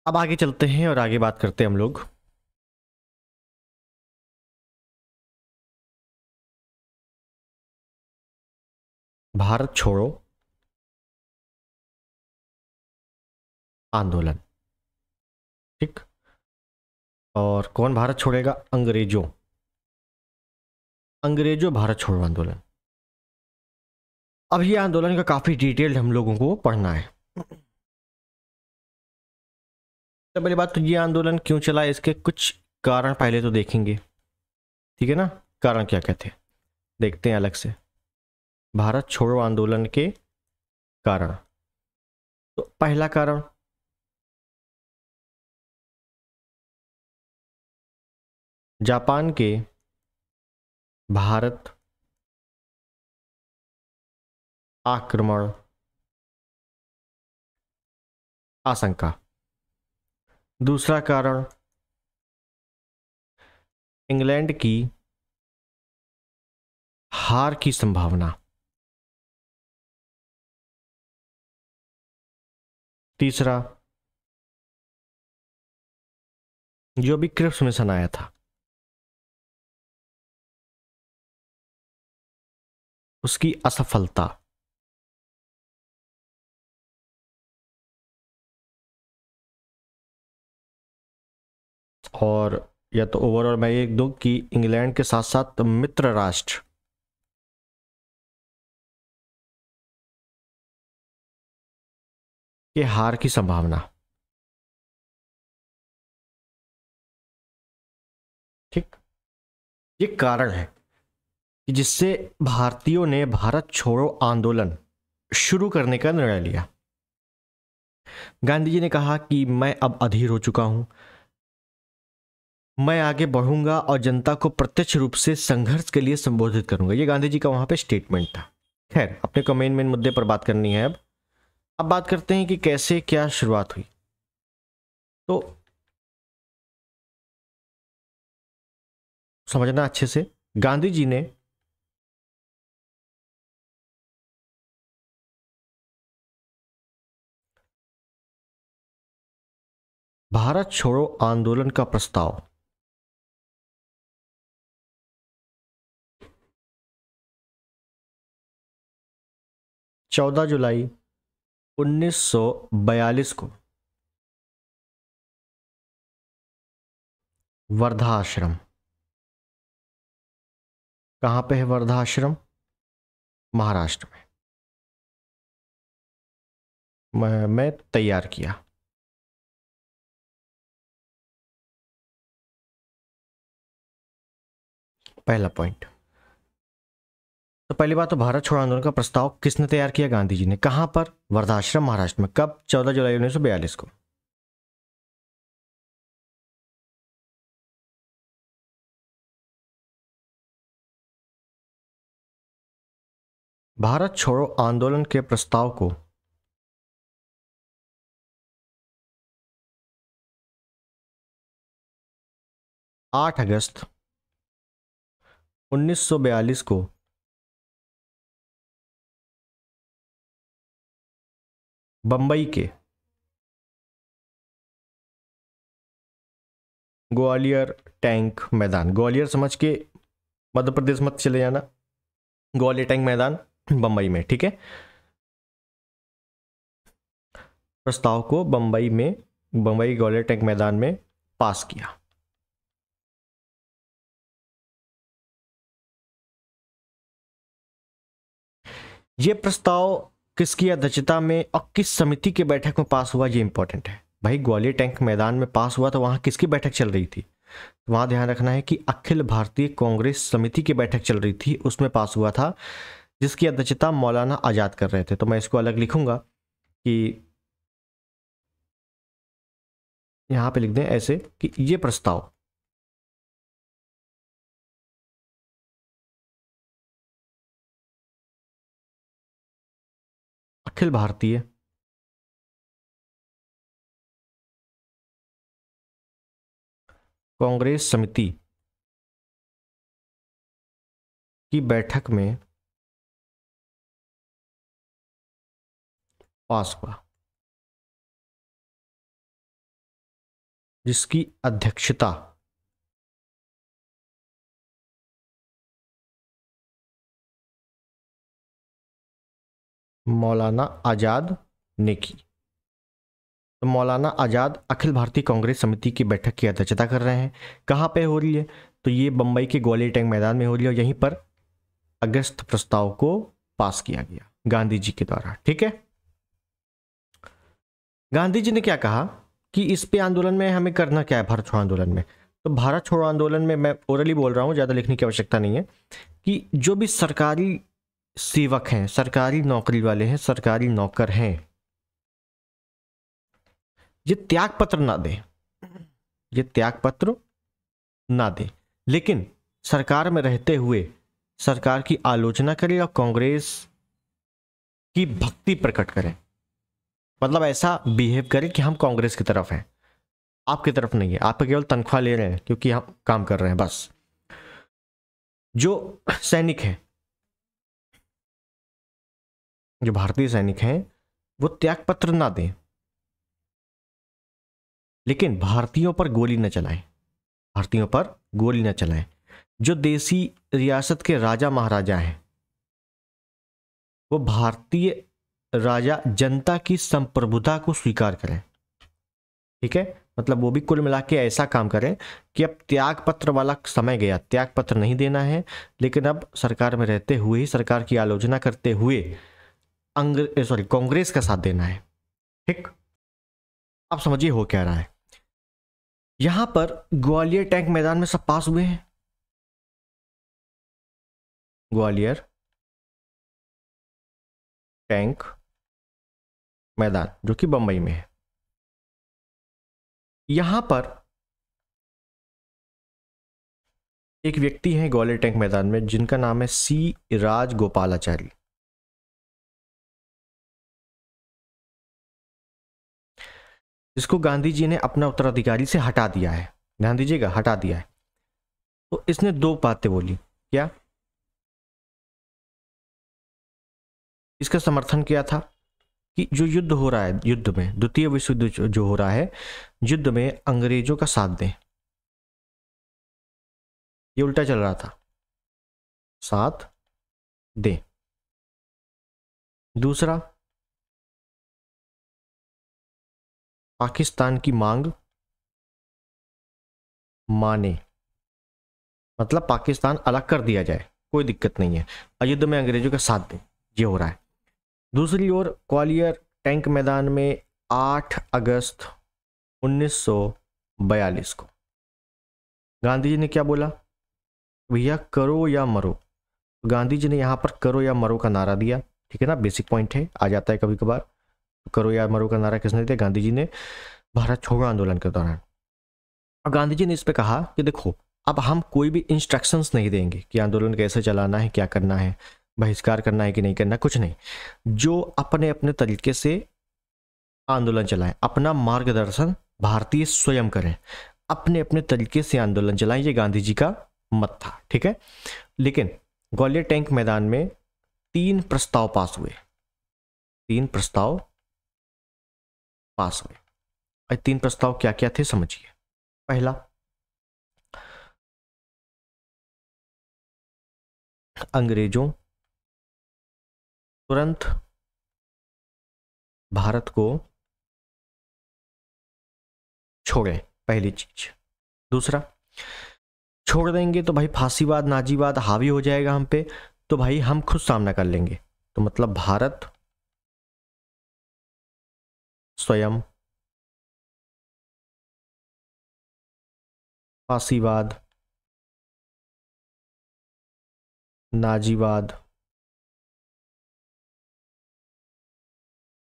अब आगे चलते हैं और आगे बात करते हैं हम लोग भारत छोड़ो आंदोलन, ठीक। और कौन भारत छोड़ेगा? अंग्रेजों, अंग्रेजों भारत छोड़ो आंदोलन। अब ये आंदोलन का काफी डिटेल्ड हम लोगों को पढ़ना है। तो पहली बात तो ये आंदोलन क्यों चला, इसके कुछ कारण पहले तो देखेंगे, ठीक है ना। कारण क्या कहते हैं देखते हैं अलग से। भारत छोड़ो आंदोलन के कारण, तो पहला कारण जापान के भारत आक्रमण आशंका। दूसरा कारण इंग्लैंड की हार की संभावना। तीसरा जो भी क्रिप्स मिशन आया था उसकी असफलता। और या तो ओवरऑल मैं ये दूं कि इंग्लैंड के साथ साथ मित्र राष्ट्र के हार की संभावना, ठीक। ये कारण है कि जिससे भारतीयों ने भारत छोड़ो आंदोलन शुरू करने का निर्णय लिया। गांधी जी ने कहा कि मैं अब अधीर हो चुका हूं, मैं आगे बढ़ूंगा और जनता को प्रत्यक्ष रूप से संघर्ष के लिए संबोधित करूंगा। ये गांधी जी का वहां पे स्टेटमेंट था। खैर अपने को मेन मुद्दे पर बात करनी है। अब बात करते हैं कि कैसे क्या शुरुआत हुई। तो समझना अच्छे से, गांधी जी ने भारत छोड़ो आंदोलन का प्रस्ताव 14 जुलाई 1942 को वर्धा आश्रम, कहां पे है वर्धा आश्रम? महाराष्ट्र में मैं तैयार किया। पहला पॉइंट। तो पहली बात तो भारत छोड़ो आंदोलन का प्रस्ताव किसने तैयार किया? गांधी जी ने। कहां पर? वर्धाश्रम महाराष्ट्र में। कब? 14 जुलाई 1942 को। भारत छोड़ो आंदोलन के प्रस्ताव को 8 अगस्त 1942 को बंबई के ग्वालियर टैंक मैदान, ग्वालियर समझ के मध्य प्रदेश मत चले जाना, ग्वालियर टैंक मैदान बंबई में, ठीक है। प्रस्ताव को बंबई ग्वालियर टैंक मैदान में पास किया। ये प्रस्ताव किसकी अध्यक्षता में और किस समिति की बैठक में पास हुआ, ये इंपॉर्टेंट है भाई। ग्वालियर टैंक मैदान में पास हुआ तो वहां किसकी बैठक चल रही थी, वहां ध्यान रखना है कि अखिल भारतीय कांग्रेस समिति की बैठक चल रही थी, उसमें पास हुआ था, जिसकी अध्यक्षता मौलाना आजाद कर रहे थे। तो मैं इसको अलग लिखूंगा कि यहां पे लिख दें ऐसे कि ये प्रस्ताव अखिल भारतीय कांग्रेस समिति की बैठक में पास हुआ, जिसकी अध्यक्षता मौलाना आजाद ने की। तो मौलाना आजाद अखिल भारतीय कांग्रेस समिति की बैठक की अध्यक्षता कर रहे हैं। कहाँ पे हो रही है, तो ये बंबई के ग्वालियर टैंक मैदान में हो रही है, और यहीं पर अगस्त प्रस्ताव को पास किया गया गांधी जी के द्वारा। ठीक है, गांधी जी ने क्या कहा कि इस पे आंदोलन में हमें करना क्या है, भारत छोड़ो आंदोलन में। तो भारत छोड़ो आंदोलन में मैं ओरली बोल रहा हूँ, ज़्यादा लिखने की आवश्यकता नहीं है, कि जो भी सरकारी सेवक हैं, सरकारी नौकरी वाले हैं, सरकारी नौकर हैं, ये त्याग पत्र ना दे, ये त्याग पत्र ना दे, लेकिन सरकार में रहते हुए सरकार की आलोचना करे और कांग्रेस की भक्ति प्रकट करें। मतलब ऐसा बिहेव करें कि हम कांग्रेस की तरफ हैं, आपकी तरफ नहीं है, आप केवल तनख्वाह ले रहे हैं क्योंकि हम काम कर रहे हैं बस। जो सैनिक हैं, जो भारतीय सैनिक हैं, वो त्याग पत्र ना दें, लेकिन भारतीयों पर गोली न चलाएं, भारतीयों पर गोली न चलाएं। जो देसी रियासत के राजा महाराजा हैं, वो भारतीय राजा जनता की संप्रभुता को स्वीकार करें। ठीक है, मतलब वो भी कुल मिला के ऐसा काम करें कि अब त्याग पत्र वाला समय गया, त्याग पत्र नहीं देना है, लेकिन अब सरकार में रहते हुए ही, सरकार की आलोचना करते हुए कांग्रेस का साथ देना है। ठीक, आप समझिए हो क्या रहा है। यहां पर ग्वालियर टैंक मैदान में सब पास हुए हैं, ग्वालियर टैंक मैदान जो कि बंबई में है। यहां पर एक व्यक्ति है ग्वालियर टैंक मैदान में, जिनका नाम है सी राजगोपालाचारी। जिसको गांधी जी ने अपना उत्तराधिकारी से हटा दिया है, ध्यान दीजिएगा, हटा दिया है। तो इसने दो बातें बोली, क्या? इसका समर्थन किया था कि जो युद्ध हो रहा है, युद्ध में, द्वितीय विश्व युद्ध जो हो रहा है, युद्ध में अंग्रेजों का साथ दें। ये उल्टा चल रहा था, साथ दें। दूसरा, पाकिस्तान की मांग माने, मतलब पाकिस्तान अलग कर दिया जाए, कोई दिक्कत नहीं है, युद्ध में अंग्रेजों का साथ दें, ये हो रहा है। दूसरी ओर ग्वालियर टैंक मैदान में 8 अगस्त 1942 को गांधी जी ने क्या बोला, भैया करो या मरो। गांधी जी ने यहाँ पर करो या मरो का नारा दिया। ठीक है ना, बेसिक पॉइंट है, आ जाता है कभी कभार। करो या मरो का नारा किसने दिया? गांधी जी ने, भारत छोड़ो आंदोलन के दौरान। और गांधी जी ने इस पे कहा कि देखो, अब हम कोई भी इंस्ट्रक्शंस नहीं देंगे कि आंदोलन कैसे चलाना है, क्या करना है, बहिष्कार करना है कि नहीं करना, कुछ नहीं। जो अपने अपने तरीके से आंदोलन चलाएं, अपना मार्गदर्शन भारतीय स्वयं करें, अपने अपने तरीके से आंदोलन चलाएं, ये गांधी जी का मत था। ठीक है, लेकिन ग्वालियर टैंक मैदान में 3 प्रस्ताव पास हुए, 3 प्रस्ताव पास हुए। और 3 प्रस्ताव क्या क्या थे समझिए। पहला, अंग्रेजों तुरंत भारत को छोड़े, पहली चीज। दूसरा, छोड़ देंगे तो भाई फांसीवाद, नाजीवाद हावी हो जाएगा हम पे, तो भाई हम खुद सामना कर लेंगे। तो मतलब भारत स्वयं फासीवाद, नाजीवाद,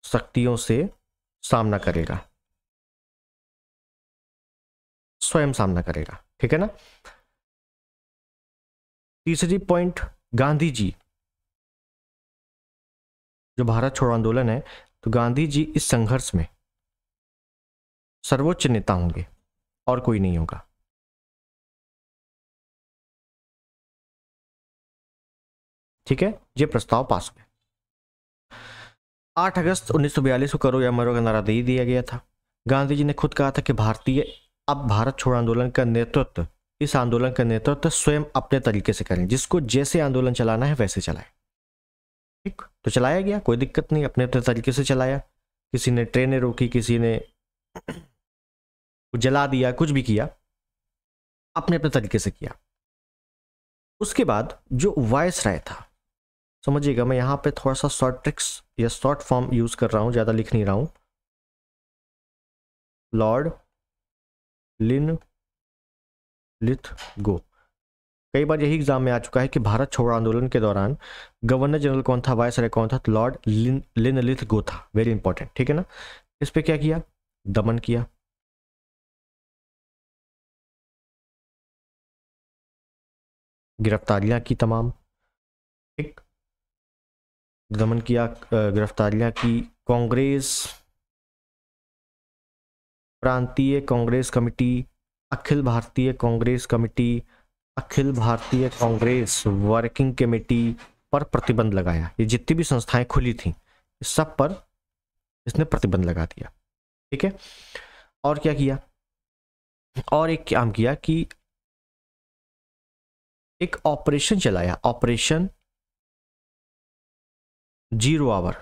शक्तियों से सामना करेगा, स्वयं सामना करेगा। ठीक है ना। तीसरी पॉइंट, गांधी जी, जो भारत छोड़ो आंदोलन है, तो गांधी जी इस संघर्ष में सर्वोच्च नेता होंगे और कोई नहीं होगा। ठीक है, ये प्रस्ताव पास हुआ। 8 अगस्त 1942 को करो या मरो का नारा दे दिया गया था। गांधी जी ने खुद कहा था कि अब भारत छोड़ो आंदोलन का नेतृत्व, इस आंदोलन का नेतृत्व स्वयं अपने तरीके से करें, जिसको जैसे आंदोलन चलाना है वैसे चलाए। ठीक, तो चलाया गया, कोई दिक्कत नहीं, अपने अपने तरीके से चलाया। किसी ने ट्रेनें रोकी, किसी ने जला दिया, कुछ भी किया, अपने अपने तरीके से किया। उसके बाद जो वायसराय था, समझिएगा मैं यहाँ पे थोड़ा सा शॉर्ट ट्रिक्स या शॉर्ट फॉर्म यूज कर रहा हूँ, ज़्यादा लिख नहीं रहा हूँ। लॉर्ड लिनलिथगो, कई बार यही एग्जाम में आ चुका है कि भारत छोड़ो आंदोलन के दौरान गवर्नर जनरल कौन था, वायसराय कौन था, तो लॉर्ड लिनलिथगो था। Very important. ठीक है ना। इस पे क्या किया, दमन किया, गिरफ्तारियां की तमाम। ठीक, दमन किया, गिरफ्तारियां की। कांग्रेस, प्रांतीय Congress committee, Akhil Bharatiya Congress committee, Akhil Bharatiya Congress working committee पर प्रतिबंध लगाया। ये जितनी भी संस्थाएं खुली थी, सब पर इसने प्रतिबंध लगा दिया। ठीक है। और क्या किया, और एक काम किया कि एक ऑपरेशन चलाया, operation zero hour.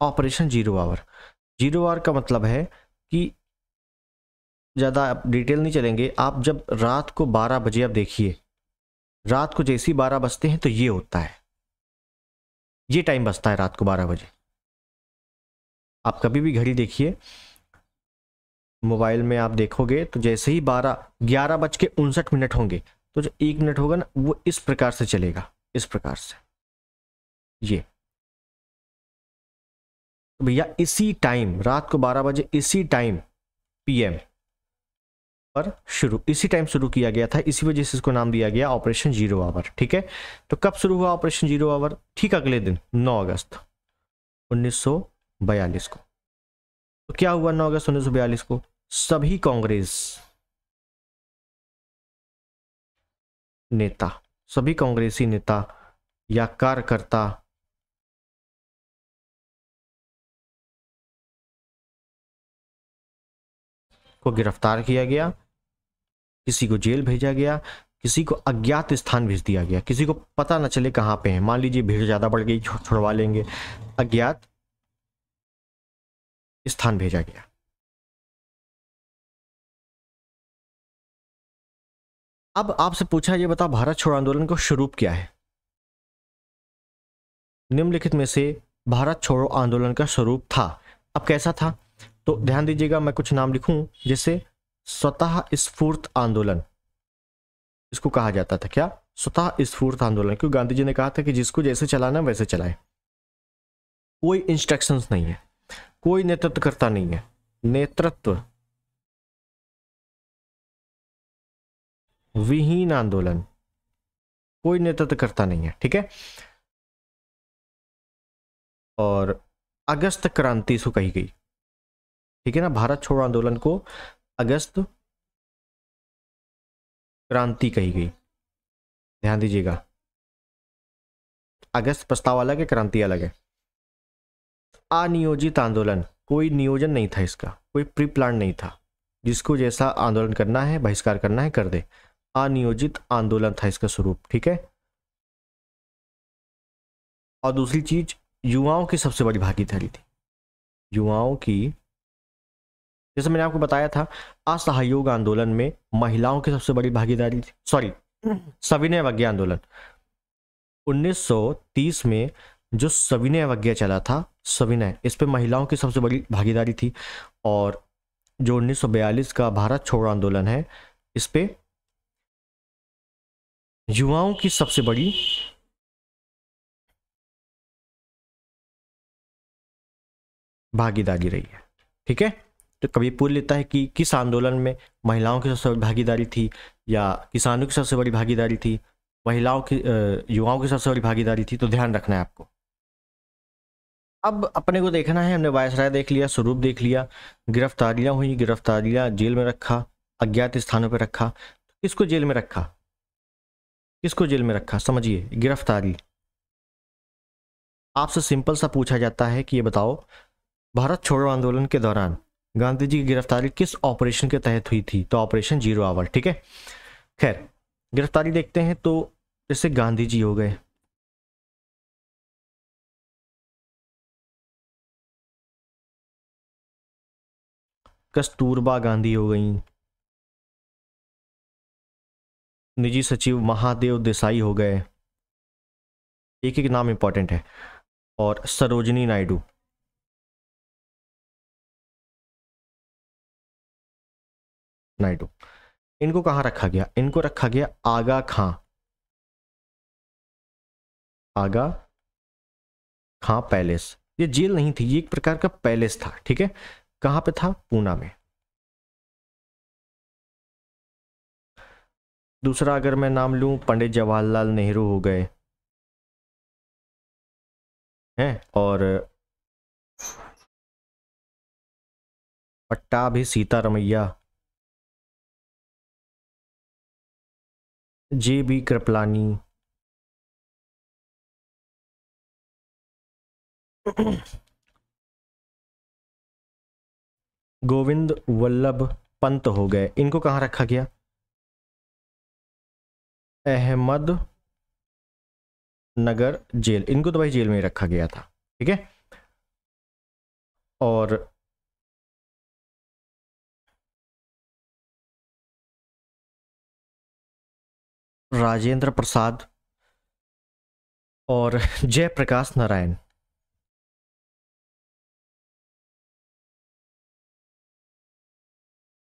Operation zero hour, zero hour का मतलब है कि ज़्यादा डिटेल नहीं चलेंगे, आप जब रात को 12 बजे आप देखिए, रात को जैसे ही 12 बजते हैं तो ये होता है, ये टाइम बजता है रात को 12 बजे। आप कभी भी घड़ी देखिए, मोबाइल में आप देखोगे तो जैसे ही 11:59 होंगे, तो जो 1 मिनट होगा ना, वो इस प्रकार से चलेगा, इस प्रकार से। ये तो भैया इसी टाइम, रात को 12 बजे इसी टाइम PM पर इसी टाइम शुरू किया गया था, इसी वजह से इसको नाम दिया गया ऑपरेशन जीरो आवर। ठीक है। तो कब शुरू हुआ ऑपरेशन जीरो आवर, ठीक अगले दिन 9 अगस्त 1942 को। तो क्या हुआ 9 अगस्त 1942 को, सभी कांग्रेस नेता, सभी कांग्रेसी नेता या कार्यकर्ता को गिरफ्तार किया गया, किसी को जेल भेजा गया, किसी को अज्ञात स्थान भेज दिया गया, किसी को पता न चले कहां पे है। मान लीजिए भीड़ ज्यादा बढ़ गई, छुड़वा लेंगे, अज्ञात स्थान भेजा गया। अब आपसे पूछा, ये बताओ भारत छोड़ो आंदोलन का स्वरूप क्या है। निम्नलिखित में से भारत छोड़ो आंदोलन का स्वरूप था। अब कैसा था, तो ध्यान दीजिएगा, मैं कुछ नाम लिखूं, जैसे स्वतः स्फूर्त आंदोलन, इसको कहा जाता था। क्या, स्वतः स्फूर्त आंदोलन, क्योंकि गांधी जी ने कहा था कि जिसको जैसे चलाना वैसे चलाए, कोई इंस्ट्रक्शंस नहीं है, कोई नेतृत्व करता नहीं है, नेतृत्व विहीन आंदोलन, कोई नेतृत्व करता नहीं है। ठीक है। और अगस्त क्रांति इसको कही गई। ठीक है ना, भारत छोड़ो आंदोलन को अगस्त क्रांति कही गई। ध्यान दीजिएगा, अगस्त प्रस्ताव अलग है, क्रांति अलग है। अनियोजित आंदोलन, कोई नियोजन नहीं था इसका, कोई प्री प्लान नहीं था, जिसको जैसा आंदोलन करना है, बहिष्कार करना है, कर दे। अनियोजित आंदोलन था इसका स्वरूप। ठीक है। और दूसरी चीज, युवाओं की सबसे बड़ी भागीदारी थी, युवाओं की, जैसे मैंने आपको बताया था, असहयोग आंदोलन में महिलाओं की सबसे बड़ी भागीदारी थी। सॉरी, सविनय अवज्ञा आंदोलन, 1930 में जो सविनय अवज्ञा चला था, सविनय, इस पे महिलाओं की सबसे बड़ी भागीदारी थी। और जो 1942 का भारत छोड़ो आंदोलन है, इस पे युवाओं की सबसे बड़ी भागीदारी रही है। ठीक है, तो कभी पूछ लेता है कि किस आंदोलन में महिलाओं की सबसे बड़ी भागीदारी थी, या किसानों की सबसे बड़ी भागीदारी थी, महिलाओं की युवाओं की सबसे बड़ी भागीदारी थी, तो ध्यान रखना है आपको। अब अपने को देखना है, हमने वायसराय देख लिया, स्वरूप देख लिया, गिरफ्तारियां हुई, गिरफ्तारियां, जेल में रखा, अज्ञात स्थानों पर रखा। किसको जेल में रखा, किसको जेल में रखा, समझिए, गिरफ्तारी। आपसे सिंपल सा पूछा जाता है कि ये बताओ, भारत छोड़ो आंदोलन के दौरान गांधी जी की गिरफ्तारी किस ऑपरेशन के तहत हुई थी, तो ऑपरेशन जीरो आवर। ठीक है, खैर गिरफ्तारी देखते हैं। तो जैसे गांधी जी हो गए, कस्तूरबा गांधी हो गई, निजी सचिव महादेव देसाई हो गए, एक एक नाम इंपॉर्टेंट है, और सरोजिनी नायडू। नायडू, इनको कहाँ रखा गया, इनको रखा गया आगा खां, आगा खां पैलेस। ये जेल नहीं थी, ये एक प्रकार का पैलेस था। ठीक है, कहाँ पे था, पूना में। दूसरा अगर मैं नाम लूं, पंडित जवाहरलाल नेहरू हो गए हैं, और पट्टाभी सीतारमैया, JB कृपलानी, गोविंद वल्लभ पंत हो गए। इनको कहाँ रखा गया, अहमद नगर जेल। इनको तो भाई जेल में ही रखा गया था। ठीक है, और राजेंद्र प्रसाद और जयप्रकाश नारायण,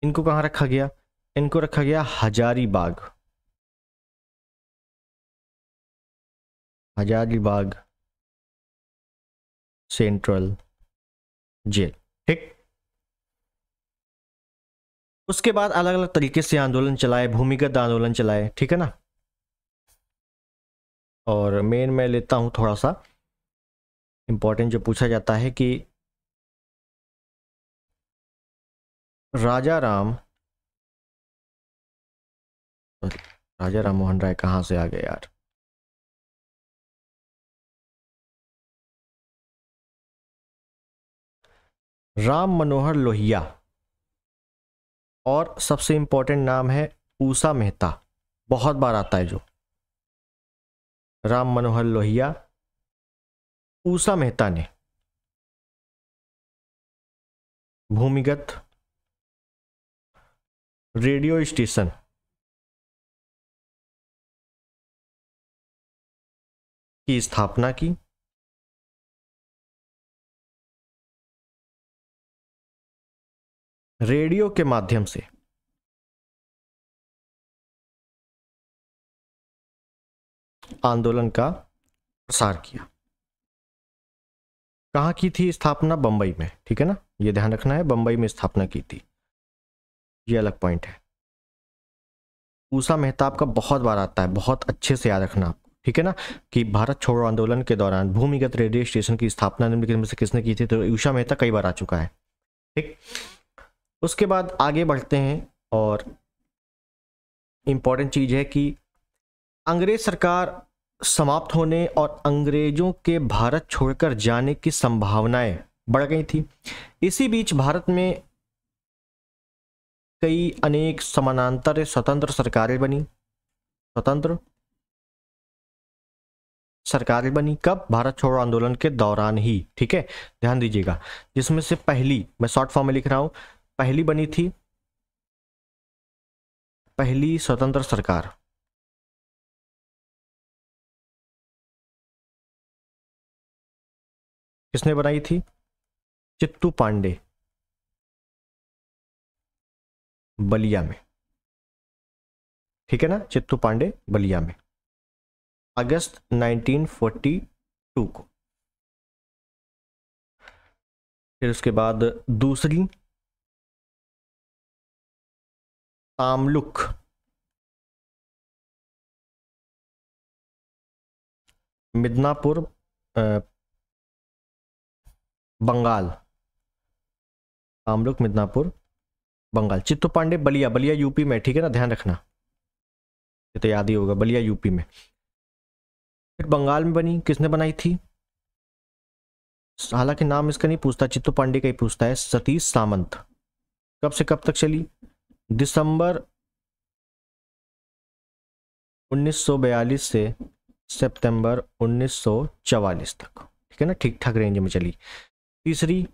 इनको कहाँ रखा गया, इनको रखा गया हजारीबाग, हजारीबाग सेंट्रल जेल। ठीक, उसके बाद अलग अलग तरीके से आंदोलन चलाए, भूमिगत आंदोलन चलाए। ठीक है ना, और मेन मैं लेता हूं थोड़ा सा इंपॉर्टेंट जो पूछा जाता है कि राजा राम मोहन राय कहाँ से आ गए यार, राम मनोहर लोहिया, और सबसे इंपॉर्टेंट नाम है ऊषा मेहता, बहुत बार आता है जो, राम मनोहर लोहिया, ऊषा मेहता ने भूमिगत रेडियो स्टेशन की स्थापना की। रेडियो के माध्यम से आंदोलन का प्रसार किया। कहाँ की थी स्थापना, बंबई में। ठीक है ना, ये ध्यान रखना है, बंबई में स्थापना की थी, ये अलग पॉइंट है। ऊषा मेहताब का बहुत बार आता है, बहुत अच्छे से याद रखना आपको। ठीक है ना, कि भारत छोड़ो आंदोलन के दौरान भूमिगत रेडियो स्टेशन की स्थापना निम्नलिखित में से किसने की थी, तो ऊषा मेहता कई बार आ चुका है। ठीक, उसके बाद आगे बढ़ते हैं, और इंपॉर्टेंट चीज है कि अंग्रेज सरकार समाप्त होने और अंग्रेजों के भारत छोड़कर जाने की संभावनाएं बढ़ गई थी। इसी बीच भारत में कई अनेक समानांतर स्वतंत्र सरकारें बनी, स्वतंत्र सरकारें बनी। कब, भारत छोड़ो आंदोलन के दौरान ही। ठीक है, ध्यान दीजिएगा, जिसमें से पहली, मैं शॉर्ट फॉर्म में लिख रहा हूं, पहली बनी थी पहली स्वतंत्र सरकार, किसने बनाई थी? चित्तू पांडे, बलिया में, ठीक है ना, चित्तू पांडे बलिया में, अगस्त 1942 को। फिर उसके बाद दूसरी, तामलुक, मिदनापुर बंगाल, तामलुक मिदनापुर बंगाल। चित्तू पांडे बलिया, बलिया यूपी में, ठीक है ना, ध्यान रखना, ये तो याद ही होगा, बलिया यूपी में। फिर बंगाल में बनी, किसने बनाई थी? हालांकि नाम इसका नहीं पूछता, चित्तू पांडे का ही पूछता है, सतीश सामंत। कब से कब तक चली? दिसंबर 1942 से सितंबर 1944 तक, ठीक है ना, ठीक ठाक रेंज में चली। तीसरी,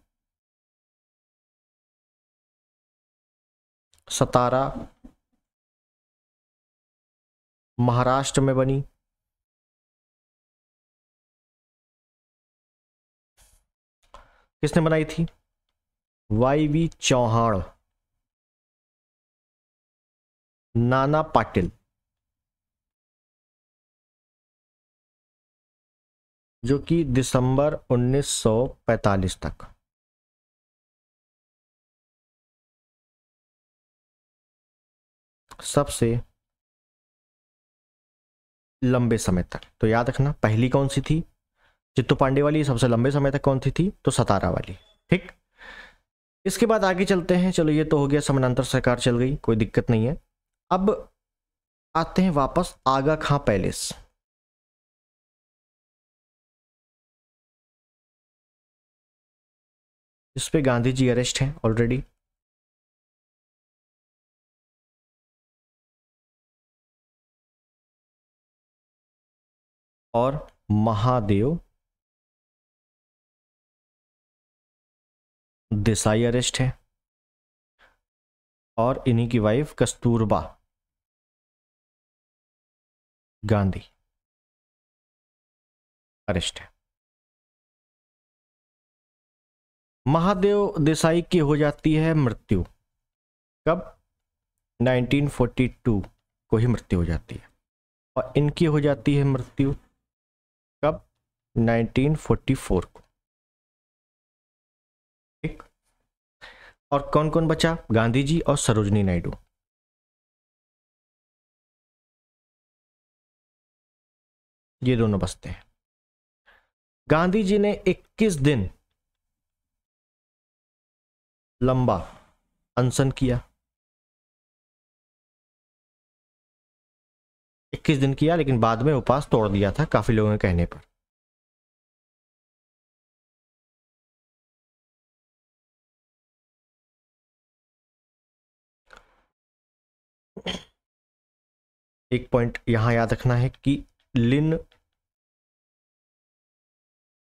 सतारा, महाराष्ट्र में बनी। किसने बनाई थी? वाई.वी. चौहान, नाना पाटिल, जो कि दिसंबर 1945 तक। सबसे लंबे समय तक, तो याद रखना, पहली कौन सी थी? चित्तू पांडे वाली। सबसे लंबे समय तक कौन सी थी? तो सतारा वाली, ठीक। इसके बाद आगे चलते हैं, चलो ये तो हो गया, समानांतर सरकार चल गई, कोई दिक्कत नहीं है। अब आते हैं वापस आगा खां पैलेस। इस पे गांधी जी अरेस्ट हैं ऑलरेडी। और महादेव देसाई अरेस्ट है, और इन्हीं की वाइफ कस्तूरबा गांधी अरेस्ट है। महादेव देसाई की हो जाती है मृत्यु, कब? 1942 को ही मृत्यु हो जाती है। और इनकी हो जाती है मृत्यु कब? 1944 को, ठीक। और कौन कौन बचा? गांधी जी और सरोजनी नायडू। ये दोनों बचते हैं। गांधी जी ने 21 दिन लंबा अनशन किया, 21 दिन किया, लेकिन बाद में उपवास तोड़ दिया था काफी लोगों के कहने पर। एक पॉइंट यहां याद रखना है कि लिन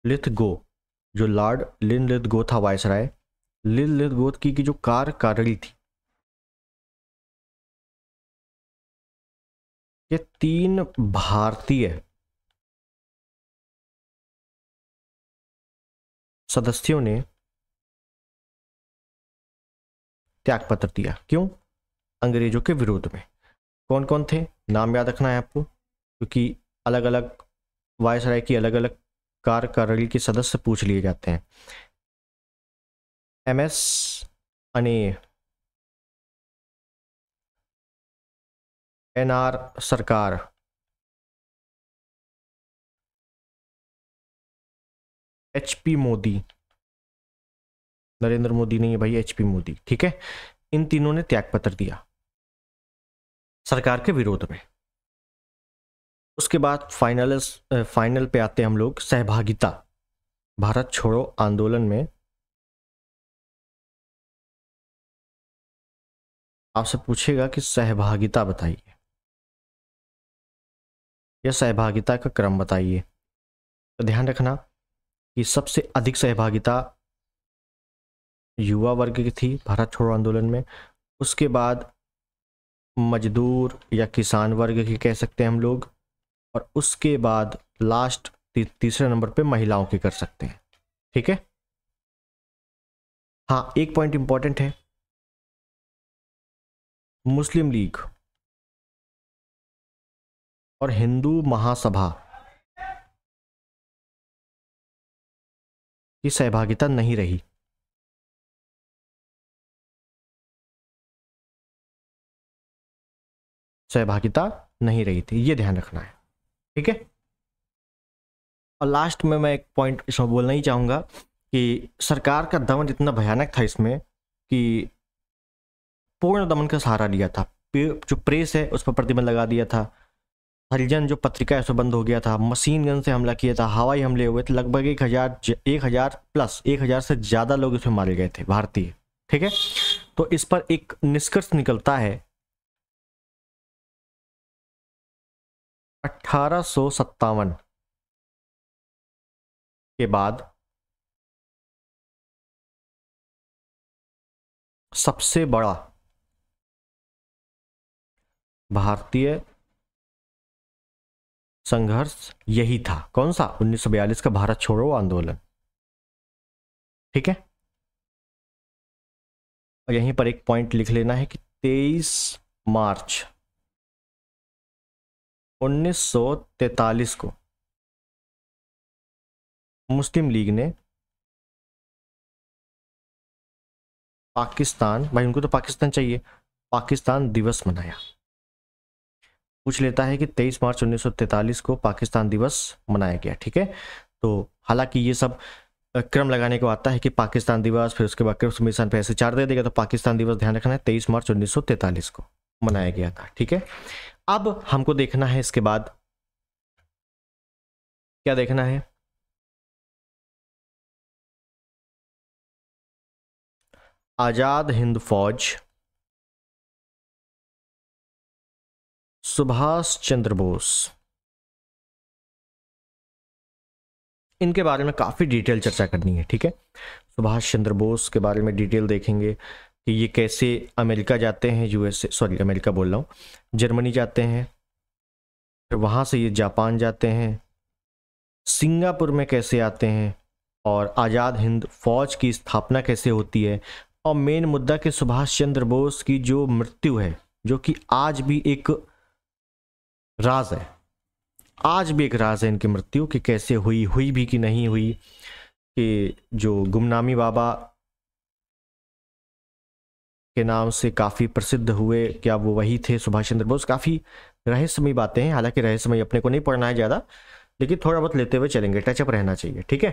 लिथगो, जो लॉर्ड लिन लिथगो था वायसराय, लिन लिथगो की जो कार्यकारिणी थी, ये 3 भारतीय सदस्यों ने त्यागपत्र दिया। क्यों? अंग्रेजों के विरोध में। कौन कौन थे? नाम याद रखना है आपको, क्योंकि अलग अलग वायसराय की अलग अलग कार्यकारिणी के सदस्य पूछ लिए जाते हैं। एमएस अने, एनआर सरकार, एचपी मोदी, नरेंद्र मोदी नहीं है भाई, एचपी मोदी, ठीक है। इन तीनों ने त्यागपत्र दिया सरकार के विरोध में। उसके बाद फाइनल पे आते हैं हम लोग, सहभागिता। भारत छोड़ो आंदोलन में आपसे पूछेगा कि सहभागिता बताइए, या सहभागिता का क्रम बताइए। तो ध्यान रखना कि सबसे अधिक सहभागिता युवा वर्ग की थी भारत छोड़ो आंदोलन में। उसके बाद मजदूर या किसान वर्ग की कह सकते हैं हम लोग, और उसके बाद लास्ट तीसरे नंबर पे महिलाओं की कर सकते हैं। ठीक है। हाँ, एक पॉइंट इंपॉर्टेंट है, मुस्लिम लीग और हिंदू महासभा की सहभागिता नहीं रही। सहभागिता नहीं रही थी, ये ध्यान रखना है, ठीक है। और लास्ट में मैं एक पॉइंट इसमें बोलना ही चाहूंगा कि सरकार का दमन इतना भयानक था इसमें कि पूर्ण दमन का सहारा लिया था। जो प्रेस है उस पर प्रतिबंध लगा दिया था, हरिजन जो पत्रिका है उस पर बंद हो गया था, मशीन गन से हमला किया था, हवाई हमले हुए थे, लगभग 1,000 प्लस 1,000 से ज़्यादा लोग इसमें मारे गए थे भारतीय, ठीक है। तो इस पर एक निष्कर्ष निकलता है 1857 के बाद सबसे बड़ा भारतीय संघर्ष यही था। कौन सा? 1942 का भारत छोड़ो आंदोलन, ठीक है। और यहीं पर एक पॉइंट लिख लेना है कि 23 मार्च 1943 को मुस्लिम लीग ने पाकिस्तान, भाई उनको तो पाकिस्तान चाहिए, पाकिस्तान दिवस मनाया। पूछ लेता है कि 23 मार्च 1943 को पाकिस्तान दिवस मनाया गया, ठीक है। तो हालांकि ये सब क्रम लगाने को आता है कि पाकिस्तान दिवस, फिर उसके बाद कृष्ण मिशन पे ऐसे 4 दे देगा, तो पाकिस्तान दिवस ध्यान रखना है 23 मार्च 1943 को मनाया गया था, ठीक है। अब हमको देखना है इसके बाद क्या देखना है, आजाद हिंद फौज, सुभाष चंद्र बोस, इनके बारे में काफ़ी डिटेल चर्चा करनी है, ठीक है। सुभाष चंद्र बोस के बारे में डिटेल देखेंगे कि ये कैसे अमेरिका जाते हैं, यूएसए, सॉरी अमेरिका बोल रहा हूँ, जर्मनी जाते हैं, फिर वहाँ से ये जापान जाते हैं, सिंगापुर में कैसे आते हैं, और आज़ाद हिंद फौज की स्थापना कैसे होती है, और मेन मुद्दा कि सुभाष चंद्र बोस की जो मृत्यु है, जो कि आज भी एक राज है, आज भी एक राज है इनकी मृत्यु कि कैसे हुई भी कि नहीं हुई, कि जो गुमनामी बाबा के नाम से काफ़ी प्रसिद्ध हुए, क्या वो वही थे सुभाष चंद्र बोस। काफ़ी रहस्यमयी बातें हैं, हालांकि रहस्यमयी अपने को नहीं पढ़ना है ज़्यादा, लेकिन थोड़ा बहुत लेते हुए चलेंगे, टचअप रहना चाहिए, ठीक है।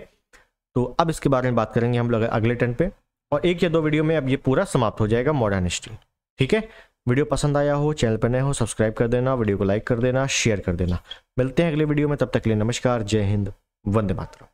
तो अब इसके बारे में बात करेंगे हम लोग अगले टर्न पे, और 1 या 2 वीडियो में अब ये पूरा समाप्त हो जाएगा मॉडर्न हिस्ट्री, ठीक है। वीडियो पसंद आया हो, चैनल पर नए हो, सब्सक्राइब कर देना, वीडियो को लाइक कर देना, शेयर कर देना। मिलते हैं अगले वीडियो में, तब तक के लिए नमस्कार, जय हिंद, वंदे मातरम।